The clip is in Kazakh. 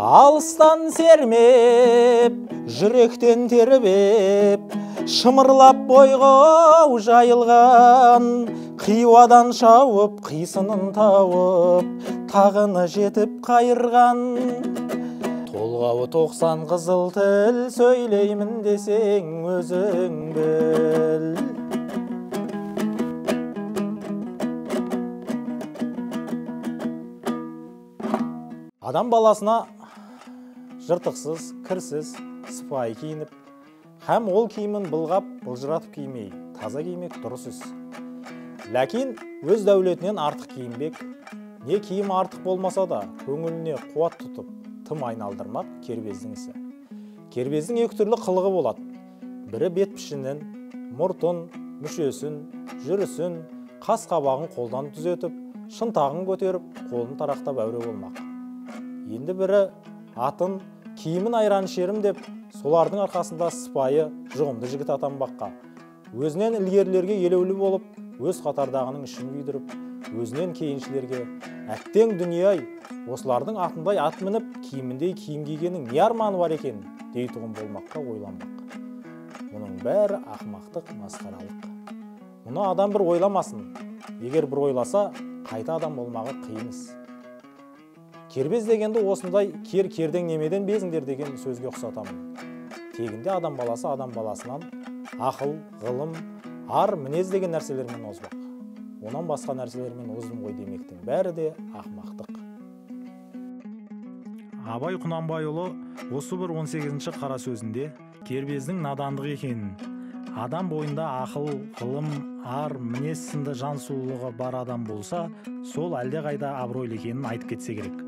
Алыстан сермеп, жүректен тербеп, шымырлап бойға жайылған, қиуадан шауып, қисынын тауып, тағыны жетіп қайырған. Толғауы 90 қызыл тіл, сөйлеймін десең өзің біл. Адам баласына жыртықсыз, кірсіз, сыпайы киініп, һәм ол киімін былғап, былжыратып кимей, таза кимек дұрыс іс. Ләкин өз дәулетінен артық киінбек, не киім артық болмаса да, көңіліне қуат тұтып, тым айналдырмақ кербездің ісі. Кербездің екі түрлі қылығы болады. Бірі бет пішінін, мұртын, мүшесін, жүрісін, қас қабағын қолдан түзетіп, шынтағын көтеріп, қолын тарақтап әуре болмақ. Енді бірі атын, киімін айран шерім деп, солардың арқасында сыпайы, жұғымды жігіт атанбаққа. Өзінен ілгерілерге елеулі болып, өз қатардағының ішін күйдіріп, өзінен кейіншілерге әттең дүние-ай, осылардың атындай ат мініп, киіміндей киім кигенің не арманы бар екен, дейтұғын болмаққа ойланбақ. Мұның бәрі ақымақтық, масқаралық. Мұны адам бір ойламасын. Егер бір ойласа, қайта адам болмағы қиыныз. Кербез дегенді осындай кердең немеден безіңдер деген сөзге ұқсатамын. Тегінде адам баласы адам баласынан ақыл, ғылым, ар, мінез деген нәрселермен озбақ. Онан басқа нәрселермен оздым ғой демектің бәрі де ақымақтық. Абай Құнанбайұлы осы бір 18-ші қара сөзінде кербездің надандық екенін, адам бойында ақыл, ғылым, ар, мінез сынды жан сұлулығы бар адам болса, сол әлде қайда абыройлы екенін айтып кетсе керек.